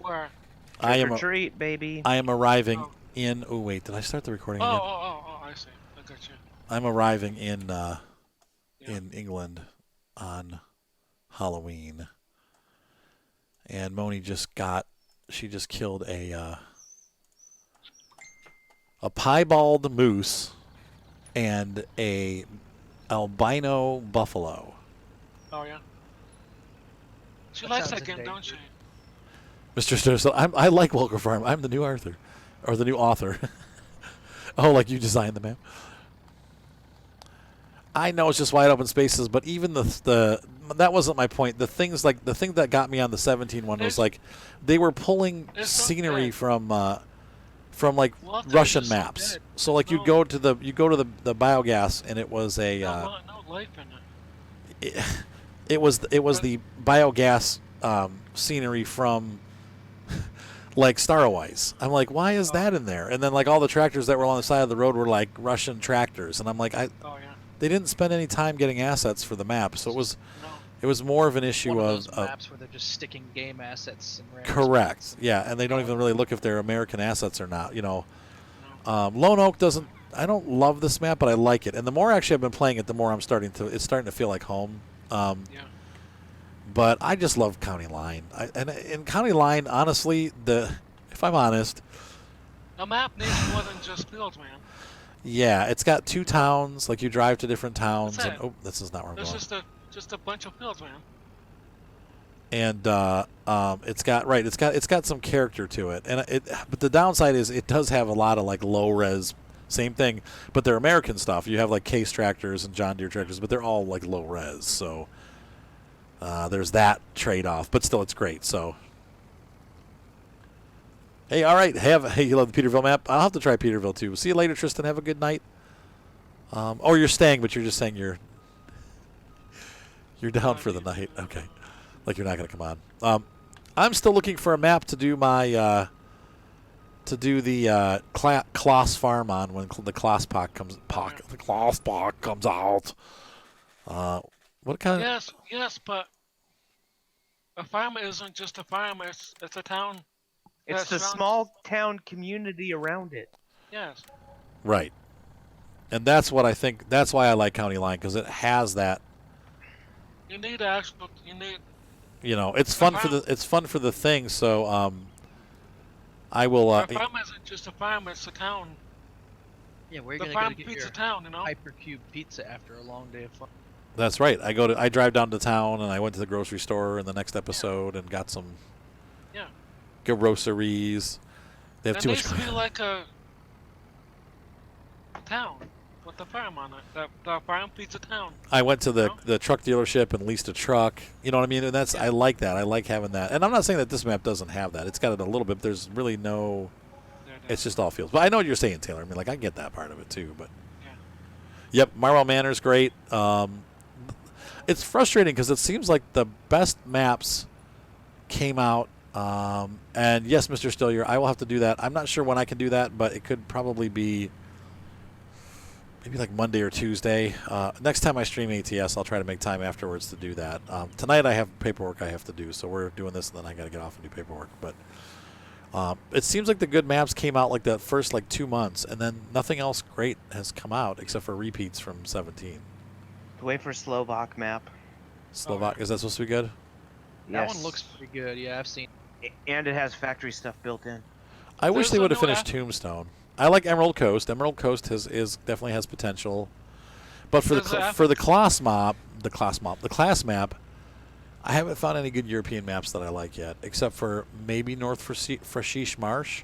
Where? I am. Treat, baby. I am arriving Oh. in. Oh wait, did I start the recording Oh, again? I see. I got you. I'm arriving Yeah. in England on Halloween, and Moni she just killed a piebald moose and a albino buffalo. Oh, yeah. She That likes sounds that game, don't she? Mr. Sturson, I like Walker Farm. I'm the new Arthur, or the new author. Oh, like you designed the map. I know it's just wide open spaces, but even the that wasn't my point. The thing that got me on the 17 one was like they were pulling It's so scenery dead. from like Walter Russian is so maps. dead. So like No. you go to the biogas, and it was a No life in it. it was the biogas scenery from like Starwise. I'm like, why is that in there? And then like all the tractors that were on the side of the road were like Russian tractors, and I'm like, Oh, yeah. they didn't spend any time getting assets for the map, so it was more of an issue One of of those maps where they're just sticking game assets in random correct, spots. yeah, and they don't even really look if they're American assets or not. No. Lone Oak doesn't. I don't love this map, but I like it. And the more actually I've been playing it, the more it's starting to feel like home. Yeah. But I just love County Line. And in County Line, honestly, if I'm honest, A map needs more than just fields, man. yeah, it's got two towns. Like you drive to different towns, That's and it. oh, this is not where I'm There's going. just a bunch of fields, man. And it's got some character to it. And but the downside is it does have a lot of like low res. Same thing, but they're American stuff. You have like Case tractors and John Deere tractors, but they're all like low res. So there's that trade off. But still, it's great. So. Hey, all right. Hey, you love the Peterville map? I'll have to try Peterville too. See you later, Tristan. Have a good night. Or you're staying, but you're just saying you're down for the night. Okay, like you're not going to come on. I'm still looking for a map to do my the Kloss farm on when the Kloss pack comes out. What kind of? Yes, but a farm isn't just a farm. It's a town. It's the small town community around it. Yes. Right. And that's what I think. That's why I like County Line, because it has that. You need actual. You need. It's fun for the thing. So I will. A farm isn't just a farm. It's a town. Yeah, where are you The gonna go farm to get feeds your a town, hypercube pizza after a long day of fun? That's right. I drive down to town, and I went to the grocery store in the next episode and got some. Yeah. Groceries. They have It too needs much. to be like a town with the farm on it. The farm feeds a town. I went to the truck dealership and leased a truck. You know what I mean? And I like that. I like having that. And I'm not saying that this map doesn't have that. It's got it a little bit. There's really no. It's just all fields. But I know what you're saying, Taylor. I mean, like I get that part of it too. But. Yeah. Yep, Marwell Manor's great. It's frustrating because it seems like the best maps came out. And yes, Mr. Stillier, I will have to do that. I'm not sure when I can do that, but it could probably be maybe like Monday or Tuesday. Next time I stream ATS, I'll try to make time afterwards to do that. Tonight I have paperwork I have to do, so we're doing this, and then I got to get off and do paperwork. But it seems like the good maps came out like the first 2 months, and then nothing else great has come out except for repeats from 17. Wait for Slovak map. Slovak, is that supposed to be good? That Yes. one looks pretty good. Yeah, I've seen. And it has factory stuff built in. I wish There's they a would have new finished app. Tombstone. I like Emerald Coast. Emerald Coast definitely has potential, but for There's a the class map, I haven't found any good European maps that I like yet, except for maybe North Frashish Marsh.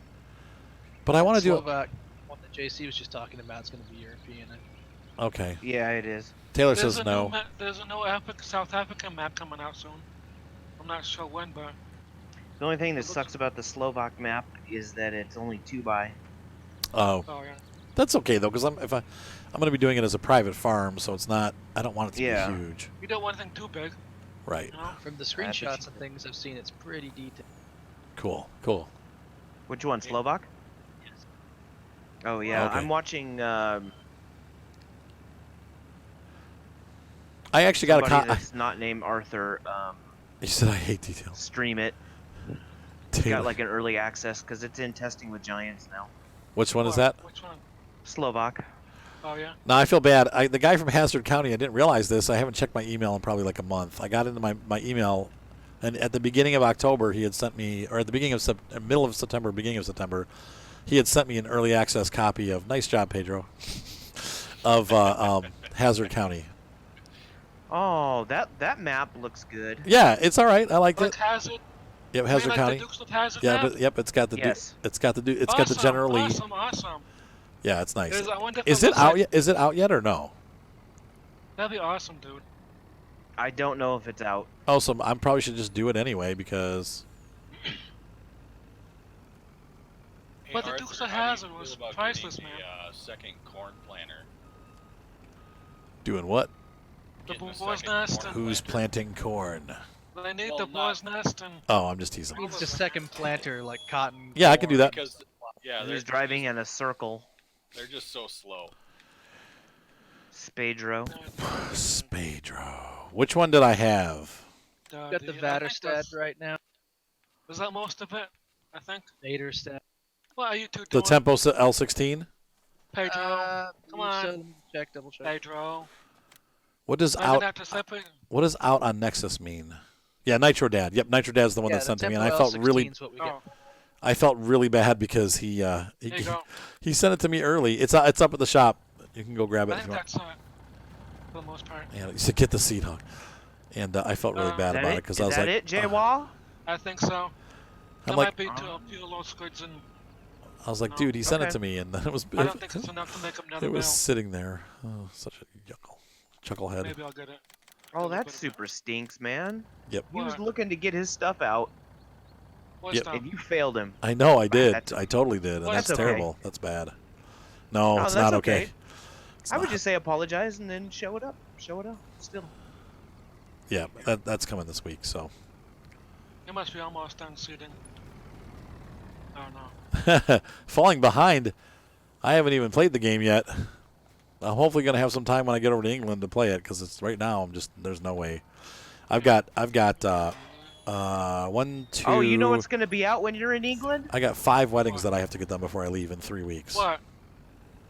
But I want to do Slovak one that JC was just talking about. It's going to be European. okay. Yeah, it is. Taylor There's says a no. There's a new South African map coming out soon. I'm not sure when, but The only thing that sucks about the Slovak map is that it's only 2x. Oh, oh yeah. that's okay though, because I'm going to be doing it as a private farm, so it's not. I don't want it to Yeah. be huge. You don't want anything too big. Right. From the but screenshots you- and things I've seen, it's pretty detailed. Cool. Which one, Slovak? Yes. Oh yeah, Okay. I'm watching. I actually got somebody that's not named Arthur. You said I hate details. Stream it. got like an early access because it's in testing with Giants now. Which one is that? Which one? Slovak. Oh yeah. No, I feel bad. The guy from Hazard County, I didn't realize this. I haven't checked my email in probably like a month. I got into my email, and at the beginning of October, he had sent me, or at the beginning of middle of September, beginning of September, he had sent me an early access copy of, nice job, Pedro, of Hazard County. Oh, that map looks good. Yeah, it's all right. I liked Like it. Hazard. Yep, You Hazard like County. The Dukes of Hazard Yeah, map? but yep, it's got the Yes. it's got the it's awesome, got the generally. Awesome. Yeah, it's nice. I wonder if Is it was out like- yet? Is it out yet or no? That'd be awesome, dude. I don't know if it's out. Oh, so I probably should just do it anyway because Hey, But the Arthur, Dukes of how do you Hazzard feel was about priceless, getting man. the second corn planter. doing what? The Getting boar's second nest corn and Who's planter. planting corn? they need Well, the boar's nest and Oh, I'm just teasing. It's the second planter, like cotton. Yeah, I can do corn. that. Because yeah, He's driving in a circle. They're just so slow. Spadro. Spadro. Which one did I have? Got the I think Vaderstad that's- right now. Was that most of it? I think. Vaderstad. What are you two The doing? Tempo L16. Pedro. Come on. So, let me check, double check. Pedro. What does I'm gonna out? have to separate. What does out on Nexus mean? Yeah, Nitro Dad. Yep, Nitro Dad's the one Yeah, that the sent to me, and Tempo I felt L16 really, is what we get. Oh, I felt really bad because he there you go. he sent it to me early. It's up at the shop. You can go grab it I if think you want. that's for the most part. Yeah, you said get the seat hog, and I felt really bad Is that about it it? because Is I was that like, it, Jay Wall? I think so. There I'm like, might be a few low squids and I was like, dude, he sent it Okay. to me, and then it was I don't think it's enough to make them another it was male. sitting there. Oh, such a chucklehead. Maybe I'll get it. Oh, that super stinks, man. Yep. He was What? looking to get his stuff out, What's Yep. that? and you failed him. I know, I did. That's- I totally did, and Well, that's that's okay. terrible. That's bad. No, No, it's that's not okay. okay. It's I would not. just say apologize and then show it up. Show it up. Still. Yeah, that's coming this week. So, You must be almost done seating. Oh no. falling behind. I haven't even played the game yet. I'm hopefully gonna have some time when I get over to England to play it because it's right now. I'm just there's no way. I've got 1, 2. Oh, you know what's going to be out when you're in England? I got 5 weddings that I have to get done before I leave in 3 weeks. What?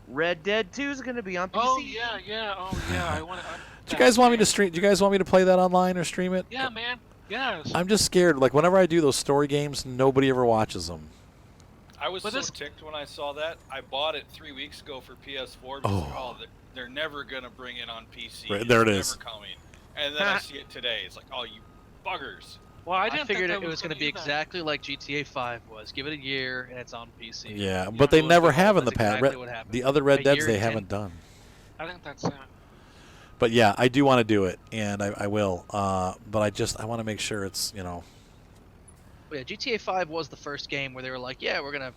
Red Dead 2 is going to be on PC. Oh yeah. Oh yeah. I want to. Do you guys want me to stream? Do you guys want me to play that online or stream it? Yeah, man. Yes. I'm just scared. Like whenever I do those story games, nobody ever watches them. I was But so this- ticked when I saw that. I bought it 3 weeks ago for PS4. Because, Oh. they're never gonna bring it on PC. Right, there it It's is. Never coming. And then I see it today. It's like, oh, you buggers. well, I I didn't figured think it was going to be exactly like GTA 5 was. Give it a year and it's on PC. Yeah, You but they know, never that's have in the past. exactly what happened. The other Red A Deads year they and haven't done. I think that's it. But yeah, I do want to do it, and I will. But I want to make sure it's But yeah, GTA 5 was the first game where they were like, yeah, we're gonna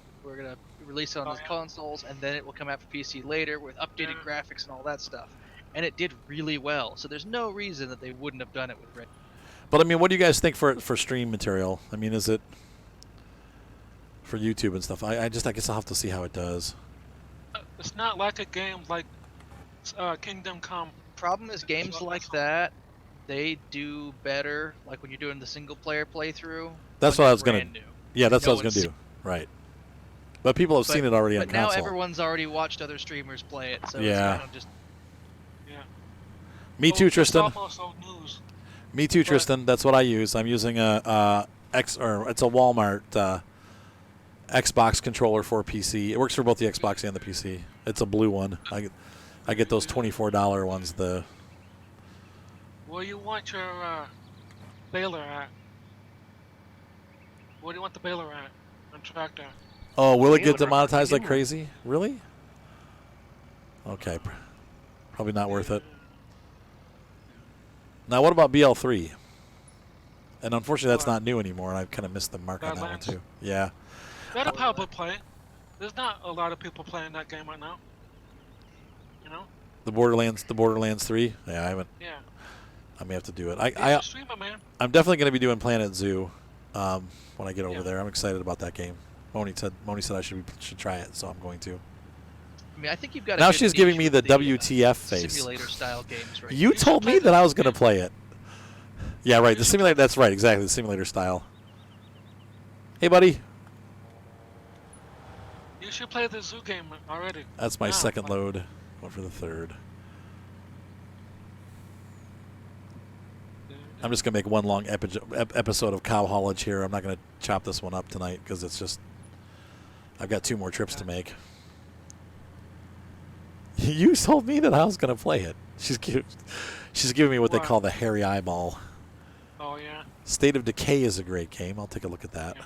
release it on Oh, the yeah. consoles, and then it will come out for PC later with updated Yeah. graphics and all that stuff. And it did really well, so there's no reason that they wouldn't have done it with Red. But I mean, what do you guys think for stream material? I mean, is it for YouTube and stuff? I guess I'll have to see how it does. It's not like a game like Kingdom Come. Problem is, games like that, they do better, like when you're doing the single player playthrough. That's when what I they're was gonna. brand new. Yeah, that's No what I was one's gonna do. Right. But people have seen it already on But now console. everyone's already watched other streamers play it, so Yeah. it's kind of just Yeah. Me too, It's Tristan. almost old news. Me too, But- Tristan. That's what I use. I'm using it's a Walmart Xbox controller for PC. It works for both the Xbox and the PC. It's a blue one. I get those $24 ones. Where you want your baler at? Where do you want the baler at? On tractor. Oh, will it get Baylor, demonetized like Baylor. crazy? Really? Okay, probably not worth it. Now, what about BL3? And unfortunately, that's What? not new anymore, and I've kind of missed the mark on that one Badlands? too. Yeah. That'll probably play. There's not a lot of people playing that game right now. You know? The Borderlands 3. Yeah, I haven't. Yeah. I may have to do it. You should stream it, man. I'm definitely going to be doing Planet Zoo when I get over Yeah. there. I'm excited about that game. Moni said I should try it, so I'm going to. I mean, I think you've got. A Now good she's giving niche me the with WTF face. Simulator style games, right? You You told should me play that the- I was going to yeah. play it. Yeah, right. The You should simulator. That's right. Exactly. The simulator style. Hey, buddy. You should play the zoo game already. That's my Yeah, second but- load. One for the third. I'm just going to make one long episode of Cow Haulage here. I'm not going to chop this one up tonight because it's just... I've got 2 more trips to make. You told me that I was going to play it. She's giving me what they What? call the hairy eyeball. Oh yeah. State of Decay is a great game. I'll take a look at that.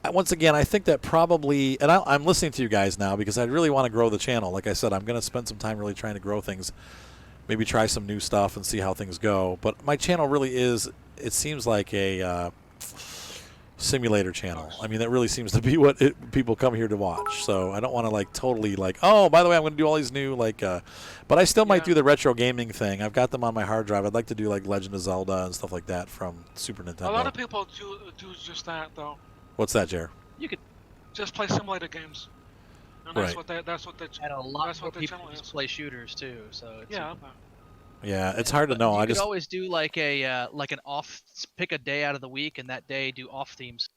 Yeah. Once again, I think that probably... And I'm listening to you guys now because I really want to grow the channel. Like I said, I'm going to spend some time really trying to grow things. Maybe try some new stuff and see how things go. But my channel really is, it seems like a simulator channel. I mean, that really seems to be what people come here to watch. So I don't want to like totally like, oh, by the way, I'm going to do all these new like, but I still might do the retro gaming thing. I've got them on my hard drive. I'd like to do like Legend of Zelda and stuff like that from Super Nintendo. A lot of people do just that though. What's that, Jer? You could, Just play simulator games. And that's Right. what that's what they. and a lot That's more what the people channel just is. play shooters too. So it's Yeah. But, Yeah, it's hard to know. You I could just always do like an off, pick a day out of the week, and that day do off themes.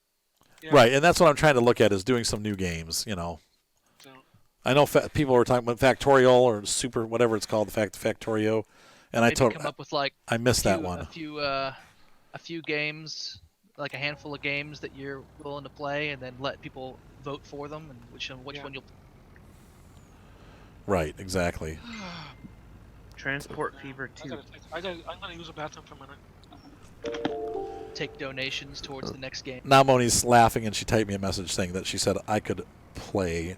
yeah. right, and that's what I'm trying to look at is doing some new games. You know, So, I know people were talking about Factorial or Super, whatever it's called, Factorio, and Maybe come up with like I missed that one. a few games, like a handful of games that you're willing to play, and then let people vote for them and which Yeah. one you'll Right, exactly. Transport Fever 2. I'm gonna use a bathroom for a minute. take donations towards the next game. Now Moni's laughing, and she typed me a message saying that she said I could play,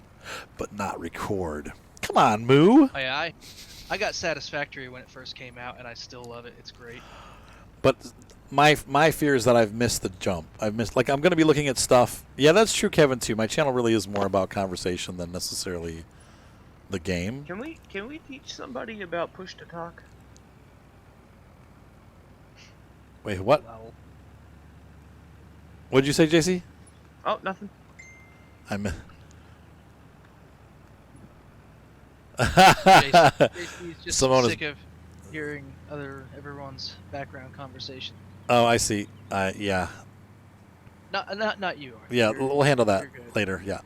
but not record. Come on, Moo. Oh, yeah, I got Satisfactory when it first came out, and I still love it. It's great. But my fear is that I've missed the jump. I'm going to be looking at stuff. Yeah, that's true, Kevin, too. My channel really is more about conversation than necessarily the game. Can we teach somebody about push to talk? Wait, what? Well, What'd you say, JC? Oh, nothing. I'm. JC's just Simona's- sick of hearing everyone's background conversation. Oh, I see. Yeah. Not you. Arthur. Yeah, You're- we'll handle that you're good. later. Yeah.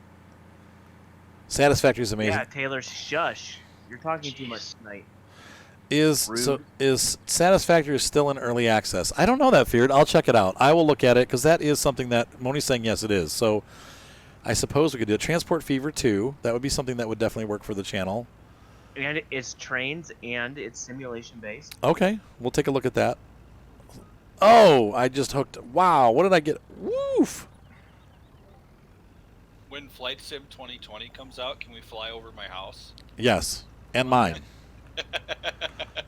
Satisfactory is amazing. Yeah, Taylor, shush. You're talking too much Jeez. tonight. Is Rude. Satisfactory still in early access? I don't know that, Feared. I'll check it out. I will look at it because that is something that Moni's saying yes, it is. So I suppose we could do a Transport Fever 2. That would be something that would definitely work for the channel. And it's trains and it's simulation based. Okay, we'll take a look at that. Oh, I just hooked. Wow, what did I get? Woof. When Flight Sim 2020 comes out, can we fly over my house? Yes, and mine.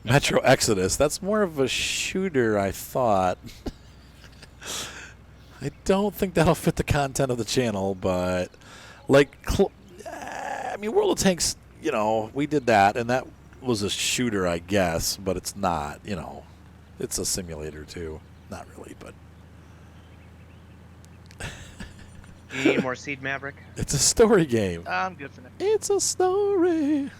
Metro Exodus. That's more of a shooter, I thought. I don't think that'll fit the content of the channel, but like, I mean, World of Tanks. You know, we did that, and that was a shooter, I guess, but it's not. You know, it's a simulator too. Not really, but Do you need more Seed Maverick? it's a story game. I'm good for now. It's a story.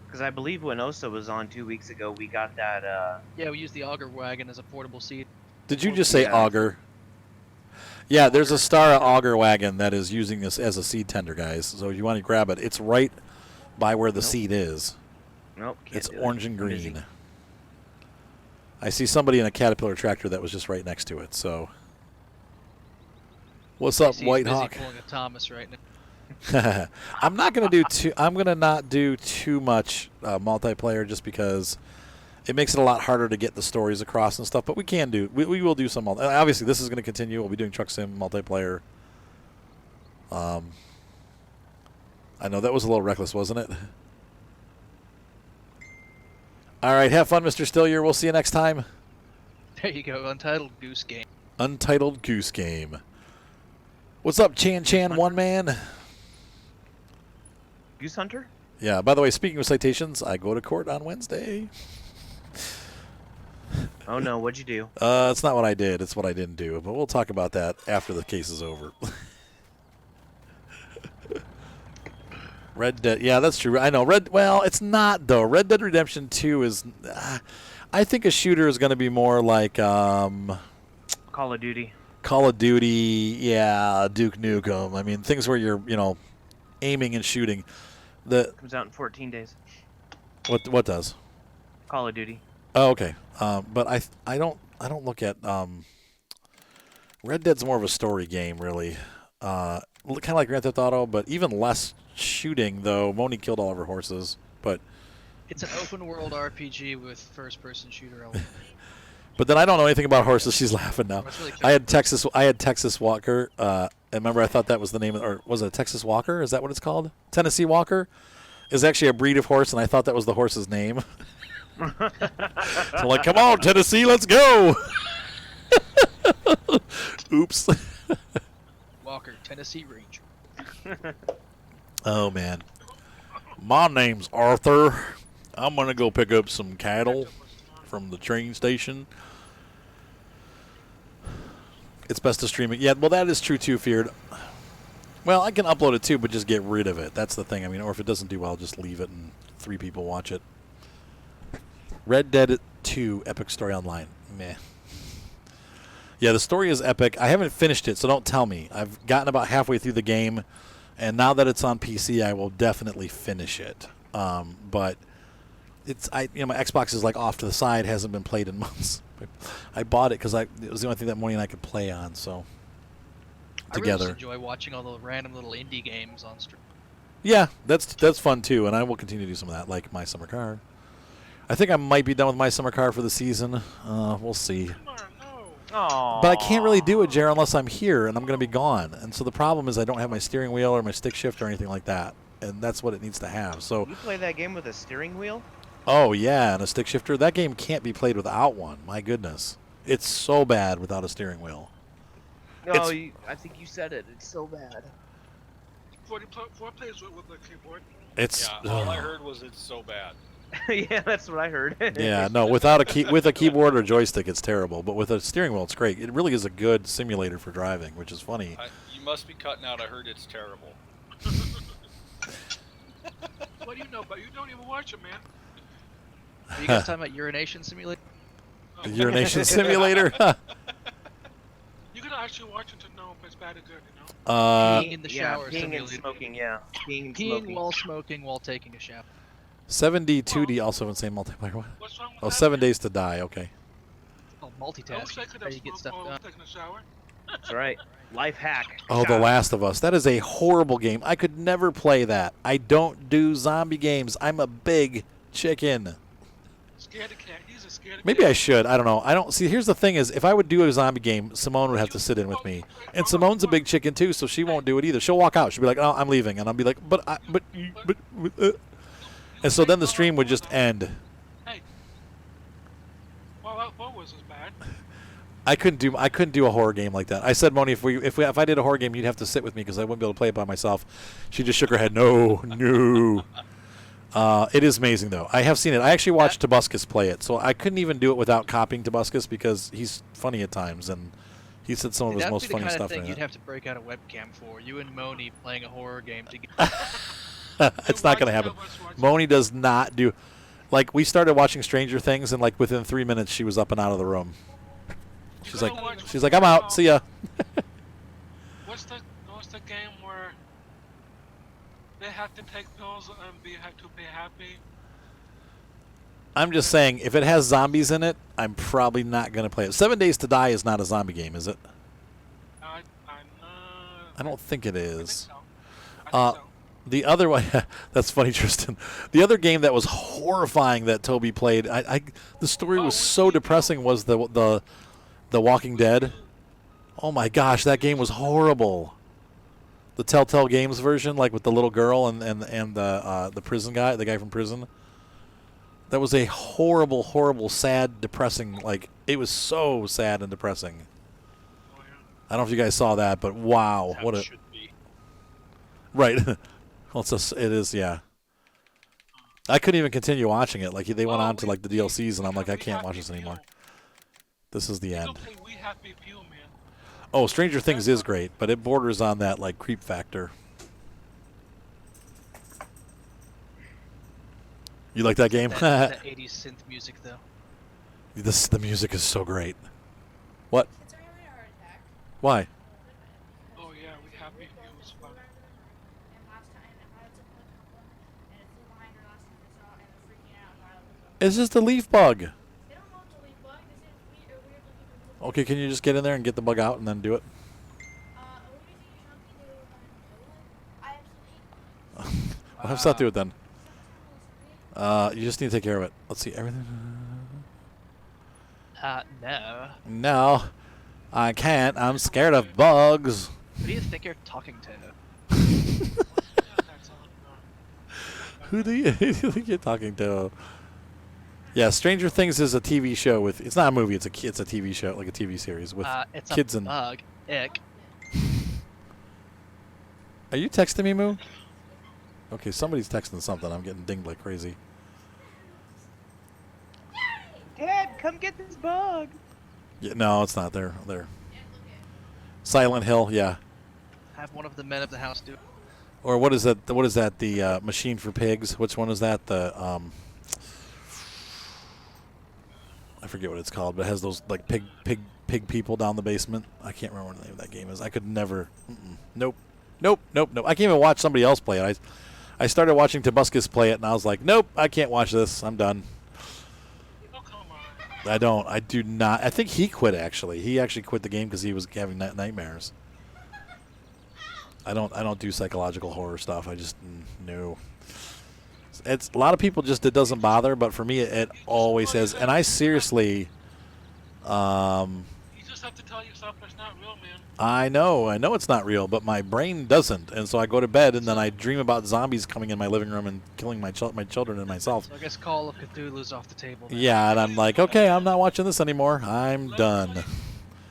Because I believe when Osa was on 2 weeks ago, we got that. Yeah, we use the auger wagon as a portable seat. Did you just say Yeah. auger? Yeah, there's a Stara auger wagon that is using this as a seed tender, guys. So if you want to grab it, it's right by where the Nope. seed is. Nope. Can't It's do it. orange and I'm busy. green. I see somebody in a Caterpillar tractor that was just right next to it. So, what's up, JC's White busy Hawk? pulling a Thomas right now. I'm not gonna do too. I'm gonna not do too much multiplayer just because it makes it a lot harder to get the stories across and stuff. But we can do. We will do some. Obviously, this is going to continue. We'll be doing Truck Sim multiplayer. I know that was a little reckless, wasn't it? All right, have fun, Mr. Stillier. We'll see you next time. There you go, Untitled Goose Game. Untitled Goose Game. What's up, Chan One Man? Goose Hunter? Yeah. By the way, speaking of citations, I go to court on Wednesday. Oh no, what'd you do? It's not what I did. It's what I didn't do. But we'll talk about that after the case is over. Red Dead. Yeah, that's true. I know. Well, it's not, though. Red Dead Redemption 2 is... I think a shooter is going to be more like... Call of Duty. Call of Duty, yeah, Duke Nukem. I mean, things where you're, aiming and shooting. The Comes out in 14 days. what does? Call of Duty. Oh, okay. But I don't look at Red Dead's more of a story game, really. Kind of like Grand Theft Auto, but even less shooting. Though Moni killed all of her horses, but It's an open world RPG with first person shooter element. but then I don't know anything about horses. She's laughing now. That's really I had Texas Walker. And remember, I thought that was the name, or was it a Texas Walker? Is that what it's called? Tennessee Walker is actually a breed of horse, and I thought that was the horse's name. So like, come on, Tennessee, let's go. Oops. Walker, Tennessee Ranger. Oh man, my name's Arthur. I'm gonna go pick up some cattle from the train station. It's best to stream it. Yeah, well, that is true too, Feared. Well, I can upload it too, but just get rid of it. That's the thing. I mean, or if it doesn't do well, just leave it and 3 people watch it. Red Dead 2 Epic Story Online. Meh. Yeah, the story is epic. I haven't finished it, so don't tell me. I've gotten about halfway through the game, and now that it's on PC, I will definitely finish it. But it's my Xbox is like off to the side, hasn't been played in months. I bought it because it was the only thing that Moni and I could play on. So together, I really just enjoy watching all the random little indie games on stream. yeah, that's fun too, and I will continue to do some of that, like My Summer Car. I think I might be done with My Summer Car for the season. We'll see. Come on, no. Aww. But I can't really do it, Jer, unless I'm here, and I'm going to be gone. And so the problem is I don't have my steering wheel or my stick shift or anything like that, and that's what it needs to have. So, You play that game with a steering wheel? oh yeah, and a stick shifter. That game can't be played without one. My goodness, it's so bad without a steering wheel. No, It's- I think you said it. It's so bad. 4 plays with the keyboard. It's Yeah, all I heard was it's so bad. Yeah, that's what I heard. yeah, no, without with a keyboard or joystick, it's terrible. But with a steering wheel, it's great. It really is a good simulator for driving, which is funny. You must be cutting out. I heard it's terrible. What do you know about? You don't even watch it, man. Are you guys talking about urination simulator? The urination simulator. You can actually watch it to know if it's bad or good, Peeing in the Yeah, shower peeing and simulator. smoking, yeah. Peeing and Peeing smoking. while smoking while taking a shower. 7D, 2D, also insane multiplayer. What? What's wrong with Oh, that, 7 man? Days to Die. Okay. Oh, I wish I multitasking. could How have you get smoked stuff while done. taking a shower. That's right. Life hack. Oh, The Last of Us. That is a horrible game. I could never play that. I don't do zombie games. I'm a big chicken. Scared of cat. He's a scared of Maybe cat. I should. I don't know. I don't see. Here's the thing: is if I would do a zombie game, Simone would have to sit in with me, and Simone's a big chicken too, so she won't do it either. She'll walk out. She'll be like, "Oh, I'm leaving," and I'll be like, "But." And so then the stream would just end. Hey. Fallout 4 was as bad. I couldn't do a horror game like that. I said, Moni, if I did a horror game, you'd have to sit with me because I wouldn't be able to play it by myself. She just shook her head. No, no. It is amazing though. I have seen it. I actually watched Tobuscus play it, so I couldn't even do it without copying Tobuscus because he's funny at times and he said some of his That'd most be the funny kind stuff of thing in you'd it. have to break out a webcam for. You and Moni playing a horror game together. It's not going to happen. Moni does not do. Like we started watching Stranger Things, and like within 3 minutes, she was up and out of the room. She's like, I'm out. See ya. What's the game where they have to take pills and have to be happy? I'm just saying, if it has zombies in it, I'm probably not going to play it. 7 Days to Die is not a zombie game, is it? I I don't think it think is. so. I think so. The other one, that's funny, Tristan. The other game that was horrifying that Toby played, the story was so depressing. Was the Walking Dead? Oh my gosh, that game was horrible. The Telltale Games version, like with the little girl and the prison guy, the guy from prison. That was a horrible, horrible, sad, depressing. Like it was so sad and depressing. Oh, yeah. I don't know if you guys saw that, but wow, How what it a should be. right. Well, it is, yeah. I couldn't even continue watching it. Like they went on to like the DLCs, and I'm like, I can't watch this anymore. This is the You end. don't play We Happy Few, man. Oh, Stranger Things is great, but it borders on that like creep factor. You like that game? that 80s synth music, though. The music is so great. What? It's having a heart attack. Why? Oh yeah, we happy it was fun. It's just a leaf bug. Okay, can you just get in there and get the bug out and then do it? We'll have Seth do it then. You just need to take care of it. Let's see, everything. No. No, I can't. I'm scared of bugs. Who do you think you're talking to? That's all. Who do you think you're talking to? Yeah, Stranger Things is a TV show with. It's not a movie. It's a TV show, like a TV series with It's kids a and. bug. Ick. Are you texting me, Moo? Okay, somebody's texting something. I'm getting dinged like crazy. Dad, come get this bug. Yeah, no, it's not there. There. Silent Hill, yeah. Have one of the men of the house do it. Or what is that? What is that? The Machine for Pigs. Which one is that? The I forget what it's called, but it has those like pig people down the basement. I can't remember what the name of that game is. I could never. Nope. I can't even watch somebody else play it. I started watching Tobuscus play it, and I was like, nope, I can't watch this. I'm done. Oh come on. I don't. I do not. I think he quit actually. He actually quit the game because he was having nightmares. I don't do psychological horror stuff. I just no. It's a lot of people just it doesn't bother, but for me it always says. And I seriously. You just have to tell yourself it's not real, man. I know it's not real, but my brain doesn't, and so I go to bed and then I dream about zombies coming in my living room and killing my children and myself. So I guess Call of Cthulhu's off the table now. Yeah, and I'm like, okay, I'm not watching this anymore. I'm done.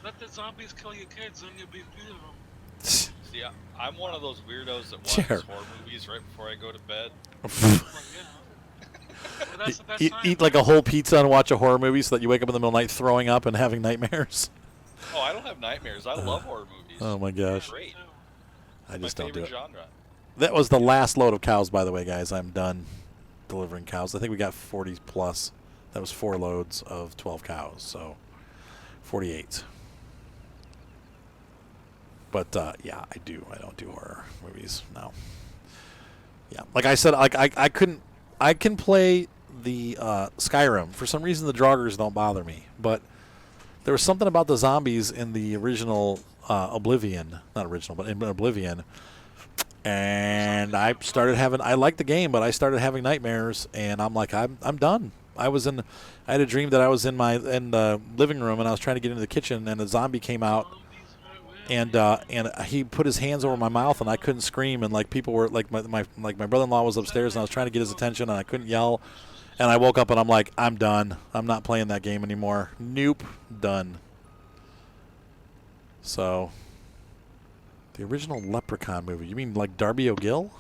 Let the zombies kill your kids, and you'll be free of them. See, I'm one of those weirdos that Sure. watches horror movies right before I go to bed. Well, well, that's the best time. Eat like a whole pizza and watch a horror movie so that you wake up in the middle of the night throwing up and having nightmares. Oh, I don't have nightmares. I love horror movies. Oh my gosh, Great. I My just don't do favorite it. genre. That was the last load of cows, by the way, guys. I'm done delivering cows. I think we got 40 plus. That was 4 loads of 12 cows, so 48. But yeah, I don't do horror movies now. Yeah, like I said, like I couldn't. I can play the Skyrim. For some reason, the Draugrs don't bother me. But there was something about the zombies in the original Oblivion, not original, but in Oblivion. And I started having. I liked the game, but I started having nightmares, and I'm like, I'm done. I had a dream that I was in the living room, and I was trying to get into the kitchen, and a zombie came out. And he put his hands over my mouth, and I couldn't scream. And like people were like my brother-in-law was upstairs, and I was trying to get his attention, and I couldn't yell. And I woke up, and I'm like, I'm done. I'm not playing that game anymore. Nope, done. So, the original Leprechaun movie. You mean like Darby O'Gill?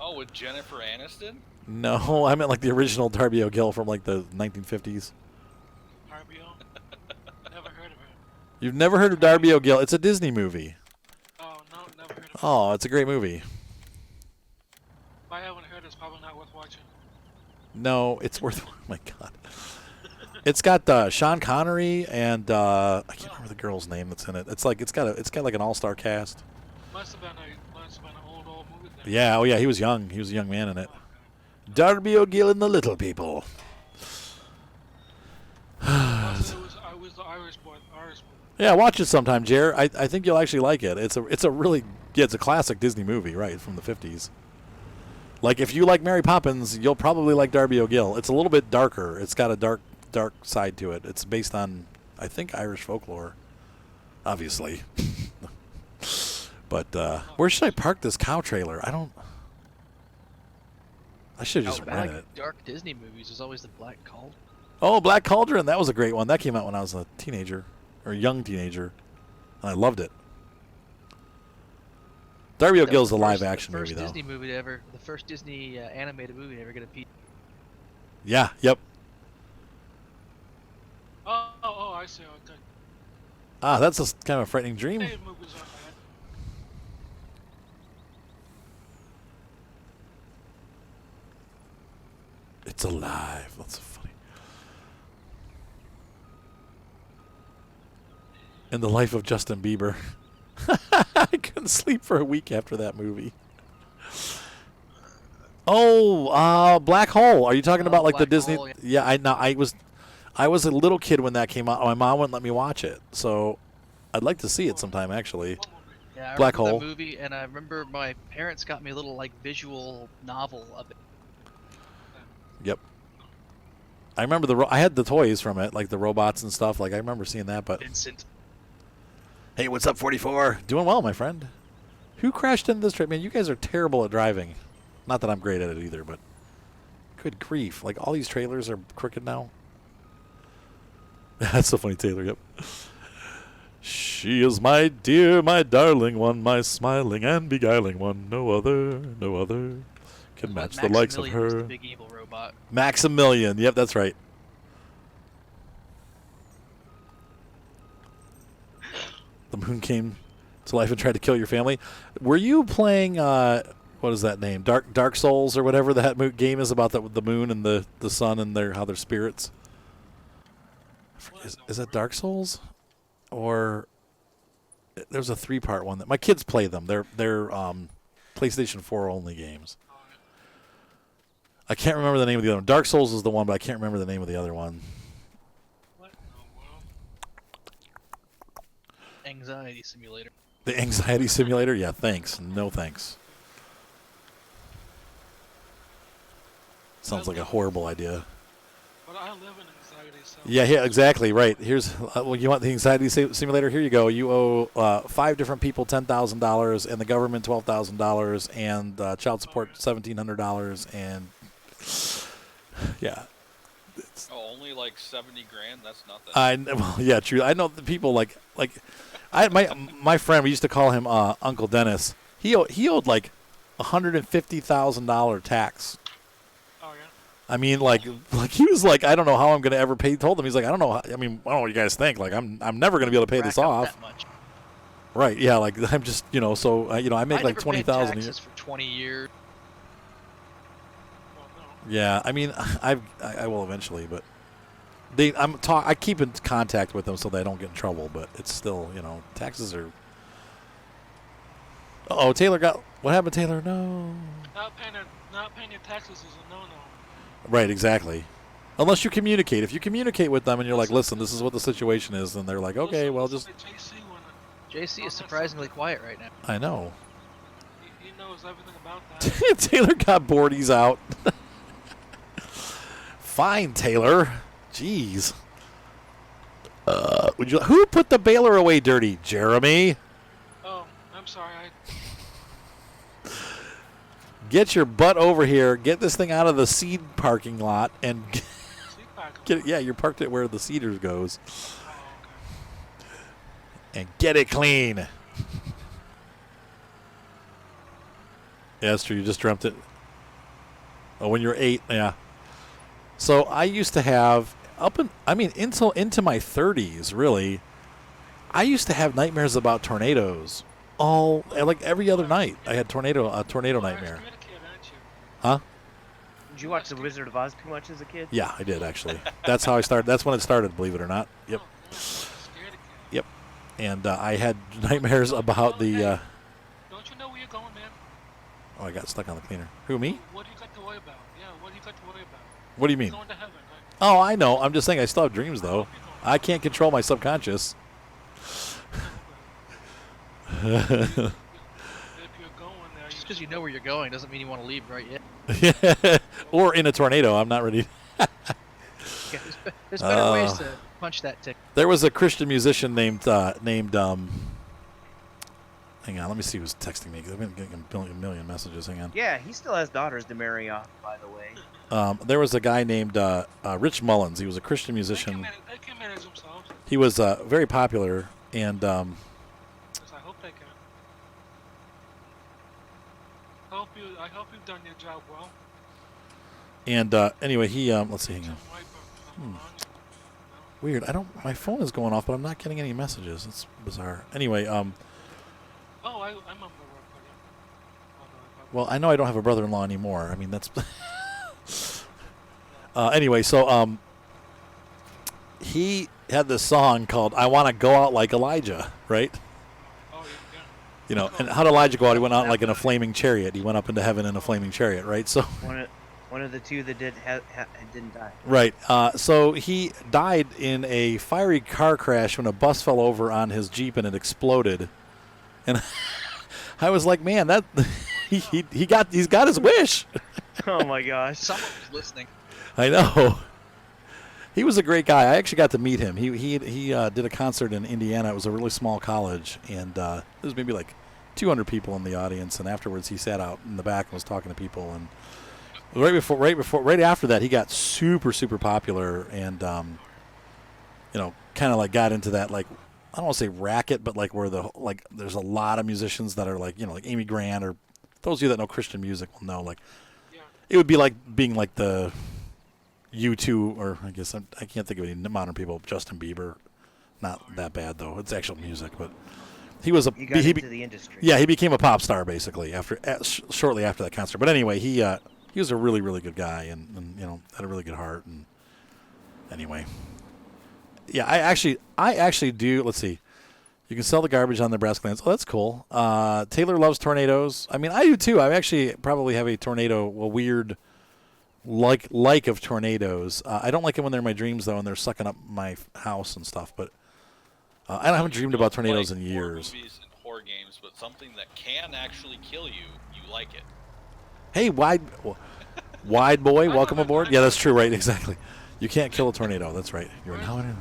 Oh, with Jennifer Aniston? No, I meant like the original Darby O'Gill from like the 1950s. RBO? Never heard of it. You've never heard of Darby O'Gill? It's a Disney movie. Oh, no, never heard of it. Oh, it's a great movie. If I haven't heard it, it's probably not worth watching. No, it's worth. Oh my God. It's got Sean Connery and I can't remember the girl's name that's in it. It's got like an all-star cast. Must have been an old movie then. Yeah, oh yeah, he was young. He was a young man in it. Darby O'Gill and the Little People. I was the Irish boy. Yeah, watch it sometime, Jer. I think you'll actually like it. It's a really it's a classic Disney movie, right, from the 50s. Like if you like Mary Poppins, you'll probably like Darby O'Gill. It's a little bit darker. It's got a dark side to it. It's based on, I think, Irish folklore, obviously. But where should I park this cow trailer? I should have just rented it. Dark Disney movies is always the Black Cauldron. Oh, Black Cauldron. That was a great one. That came out when I was a teenager, or young teenager. And I loved it. Darby O'Gill's a live-action movie, though. The first Disney animated movie to ever get a P. Yeah, yep. Oh, I see. Okay. Ah, that's kind of a frightening dream. Hey, movies aren't bad. It's alive. That's so funny. in the life of Justin Bieber. I couldn't sleep for a week after that movie. Oh, Black Hole. Are you talking about like the Black Disney? Hole, yeah. Yeah, I was a little kid when that came out. My mom wouldn't let me watch it, so I'd like to see it sometime actually. What movie? Yeah, I Black remember Hole. the movie, and I remember my parents got me a little like visual novel of it. Yep. I remember I had the toys from it, like the robots and stuff. Like I remember seeing that. But Vincent. hey, what's up, 44? Doing well, my friend. Who crashed into this train? Man, you guys are terrible at driving. Not that I'm great at it either, but good grief! Like all these trailers are crooked now. That's so funny, Taylor. Yep. She is my dear, my darling one, my smiling and beguiling one. No other can match the likes of Maximilian was her. the big evil robot. Maximilian. Yep, that's right. The moon came to life and tried to kill your family. Were you playing what is that name? Dark Souls or whatever that game is about the moon and the sun and how they're spirits? Is that Dark Souls? Or there's a 3-part one that my kids play them. They're PlayStation 4 only games. I can't remember the name of the other one. Dark Souls is the one, but I can't remember the name of the other one. What in the world? Anxiety simulator. The anxiety simulator? Yeah, thanks. No thanks. Sounds like a horrible idea. But I live in anxiety, so. Yeah, exactly. Right. Here's well, you want the anxiety simulator? Here you go. You owe 5 different people $10,000, and the government $12,000, and child support $1,700, and yeah. Oh, only like 70 grand. That's nothing. Well, yeah, true. I know the people like my friend. We used to call him Uncle Dennis. He owed like $150,000 tax. Oh yeah. I mean, like he was like, I don't know how I'm going to ever pay. He told him, he's like, I don't know. I mean, I don't know what you guys think. Like, I'm never going to be able to pay this Rack up off. that much. Right? Yeah. Like, I'm just, so I make like never paid 20,000 a year. taxes for 20 years. Well, no. Yeah. I mean, I will eventually, but I keep in contact with them so they don't get in trouble. But it's still, taxes are. Oh, Taylor got what happened? Taylor, no. Not paying your taxes is a no-no. Right, exactly. Unless you communicate. If you communicate with them and you're like, listen, this is what the situation is, then they're like, okay, well, just. JC is surprisingly quiet right now. I know. He knows everything about that. Taylor got bored. He's out. Fine, Taylor. Jeez. Who put the baler away dirty? Jeremy? Oh, I'm sorry. Get your butt over here. Get this thing out of the seed parking lot and get it. Yeah, you're parked it where the cedars goes. Oh, okay. And get it clean. Yeah, that's true. You just dreamt it. Oh, when you're 8, yeah. So I used to have into my 30s, really. I used to have nightmares about tornadoes. Like every other night, I had a tornado nightmare. Huh? Did you watch The Wizard of Oz too much as a kid? Yeah, I did actually. That's how I started. That's when it started, believe it or not. Yep. Yep. And I had nightmares about the. Don't you know where you're going, man? Oh, I got stuck on the cleaner. Who, me? What do you got to worry about? Yeah, what do you got to worry about? What do you mean? You're going to heaven, right? Oh, I know. I'm just saying I still have dreams, though. I can't control my subconscious. If you're going there, Just because you know where you're going doesn't mean you want to leave right yet. Or in a tornado. I'm not ready. Yeah, there's better ways to punch that tick. There was a Christian musician named hang on, let me see who's texting me because I've been getting a million messages. Hang on. Yeah, he still has daughters to marry off, by the way. There was a guy named Rich Mullins. He was a Christian musician. they can manage themselves. He was very popular, and Yes, I hope they can. I hope you've done your job well. anyway, he let's see. Hang on. Some wiper, Hmm. on you. Weird. My phone is going off, but I'm not getting any messages. It's bizarre. Anyway, Oh, I'm on the work with you. well, I know I don't have a brother-in-law anymore. I mean, that's. Anyway, so he had this song called "I Want to Go Out Like Elijah," right? Oh, yeah. You know, and how did Elijah go out? He went out like in a flaming chariot. He went up into heaven in a flaming chariot, right? So, One of the two that didn't die. right. So he died in a fiery car crash when a bus fell over on his Jeep and it exploded. And I was like, man, that he's got his wish. Oh my gosh. Someone was listening. I know. He was a great guy. I actually got to meet him. He did a concert in Indiana. It was a really small college, and there was maybe like 200 people in the audience. And afterwards, he sat out in the back and was talking to people. And right after that, he got super popular, and kind of like got into that, like, I don't want to say racket, but like where there's a lot of musicians that are like like Amy Grant, or those of you that know Christian music will know, like it would be like being like the U2, or I guess I can't think of any modern people. Justin Bieber, not that bad though. It's actual music, but he was You got into the industry. Yeah, he became a pop star basically shortly after that concert. But anyway, he was a really good guy, and had a really good heart. And anyway, yeah, I actually do. Let's see. You can sell the garbage on Nebraska lands. Oh, that's cool. Taylor loves tornadoes. I mean, I do too. I actually probably have a weird like of tornadoes. I don't like them when they're in my dreams though, and they're sucking up my house and stuff. But I haven't dreamed about tornadoes in years. Movies and horror games, but something that can actually kill you, you like it. Hey, wide boy, welcome aboard. Yeah, that's true, right? Exactly. You can't kill a tornado. That's right. You're Where's- now.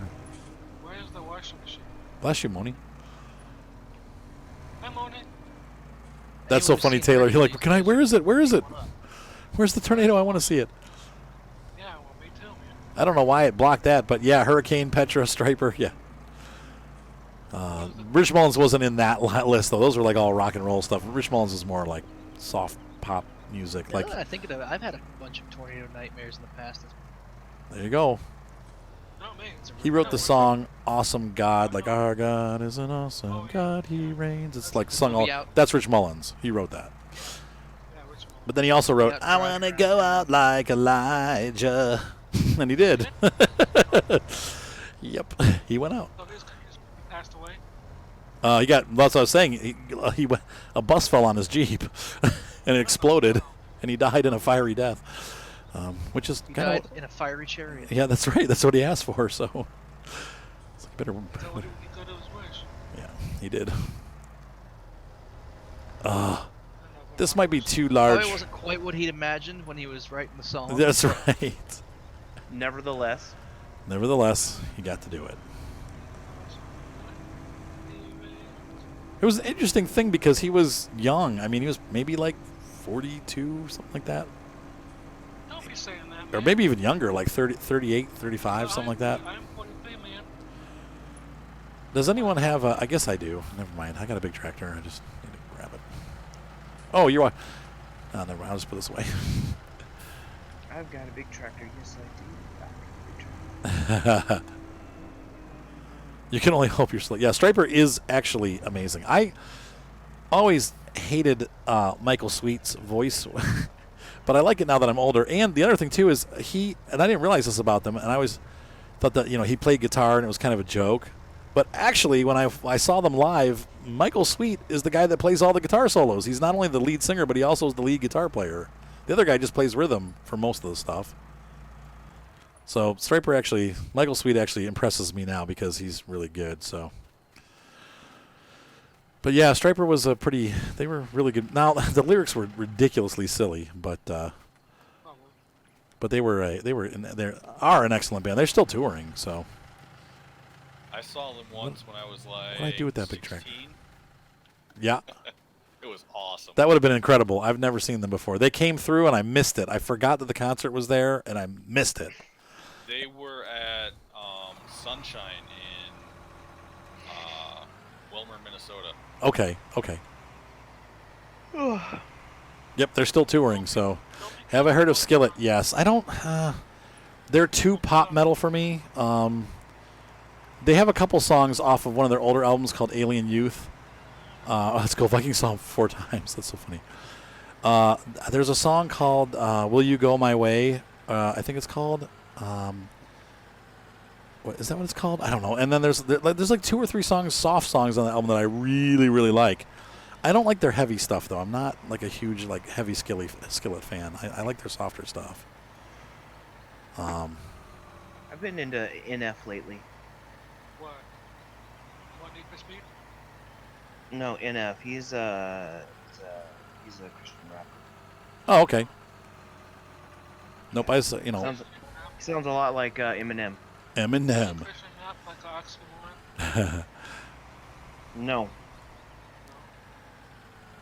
Where's the washing machine? Bless you, Moni. I'm on it. That's so Anyone funny, seen Taylor. You're like, Hercules? where is it? Where is it? Where's the tornado? I want to see it. Yeah, well, me too, man. I don't know why it blocked that, but yeah, Hurricane, Petra, Striper, yeah. Rich Mullins wasn't in that list though. Those were like all rock and roll stuff. Rich Mullins is more like soft pop music. Like, I think I've had a bunch of tornado nightmares in the past. there you go. Not me. He wrote the song "Awesome God," like "Our God is an awesome God, He reigns." It's like sung all. That's Rich Mullins. He wrote that. Yeah, which one? But then he also wrote, Yeah, "I want to go out like Elijah," and he did. Yep, he went out. So he passed away. He got. That's what I was saying. A bus fell on his Jeep, and it exploded, and he died in a fiery death, which is He kind died of. in a fiery chariot. Yeah, that's right. That's what he asked for. So, it's like better. So what he got his wish. Yeah, he did. This This might be too large. Probably wasn't quite what he'd imagined when he was writing the song. That's right. Nevertheless, He got to do it. It was an interesting thing because he was young. I mean, he was maybe like 42, something like that. Don't be saying that, Or man. maybe even younger, like 30, 38, 35, something like that. I'm 43, man. Does anyone have a... I guess I do. Never mind. I got a big tractor. I just need to grab it. Oh, you're... Oh, never mind. I'll just put this away. I've got a big tractor. Yes, I do. I've got a big tractor. You can only hope you're yeah, Striper is actually amazing. I always hated Michael Sweet's voice, but I like it now that I'm older. And the other thing, too, is and I didn't realize this about them, and I always thought that, he played guitar and it was kind of a joke. But actually, when I saw them live, Michael Sweet is the guy that plays all the guitar solos. He's not only the lead singer, but he also is the lead guitar player. The other guy just plays rhythm for most of the stuff. So Michael Sweet actually impresses me now because he's really good. So, but yeah, Striper was they were really good. Now the lyrics were ridiculously silly, but they are an excellent band. They're still touring. So I saw them once when I was like. what did I do with that big track? 16. Yeah, It was awesome. that would have been incredible. I've never seen them before. They came through and I missed it. I forgot that the concert was there and I missed it. They were at Sunshine in Wilmer, Minnesota. Okay. Yep, they're still touring. So, have I heard of Skillet? Yes. I don't. They're too pop metal for me. They have a couple songs off of one of their older albums called Alien Youth. Let's go Viking song 4 times. That's so funny. There's a song called "Will You Go My Way?" I think it's called. What is that? What it's called? I don't know. And then there's like 2 or 3 songs, soft songs on the album that I really really like. I don't like their heavy stuff though. I'm not like a huge like heavy Skillet fan. I like their softer stuff. I've been into NF lately. What? What Need for Speed? No, NF. He's a Christian rapper. Oh, okay. Nope, I just, you know, Sounds a lot like Eminem. Eminem. Christian rap like an oxymoron? No.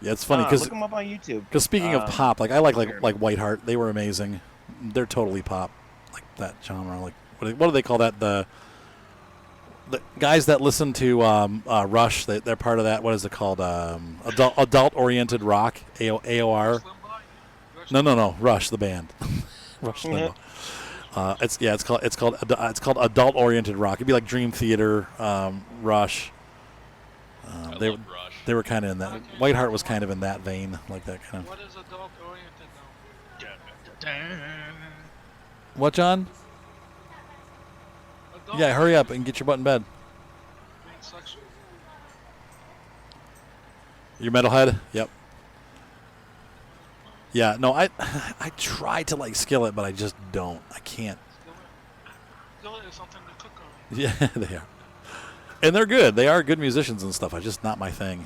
Yeah, it's funny Look because him up on YouTube. speaking of pop, like I like Jeremy. Whiteheart. They were amazing. They're totally pop, like that genre. Like what do they call that? The guys that listen to Rush. They're part of that. What is it called? Adult oriented rock. AOR. Slim Body? No. Rush the band. Rush Limbaugh. It's called adult oriented rock. It'd be like Dream Theater, Rush. I They love Rush. they were kind of in that. Whiteheart was kind of in that vein, like that kind of. What is adult oriented now? What, John? Adult Yeah, hurry up and get your butt in bed. being sexual. Your metalhead? Yep. Yeah, no, I try to like Skillet, but I just don't. I can't. Skillet is something to cook on. Yeah, they are. And they're good. They are good musicians and stuff. I just not my thing.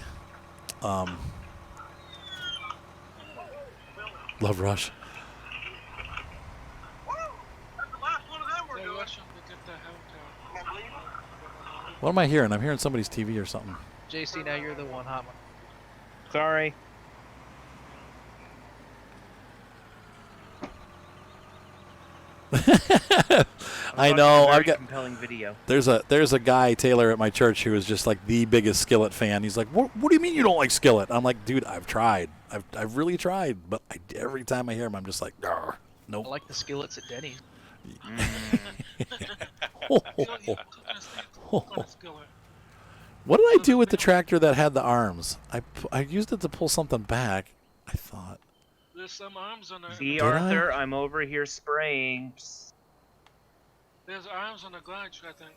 Love Rush. They rush them to get the hell down. What am I hearing? I'm hearing somebody's TV or something. JC, now you're the one hot one. Sorry. I know. I've got. compelling video. There's a guy Taylor at my church who is just like the biggest Skillet fan. He's like, what do you mean you don't like Skillet? I'm like, dude, I've tried. I've really tried, but every time I hear him, I'm just like, I nope. like the skillets at Denny's. What did I do with the tractor that had the arms? I used it to pull something back. I thought. There's some arms on See, the. Arthur, I'm over here spraying. Psst. There's arms on the garage, I think.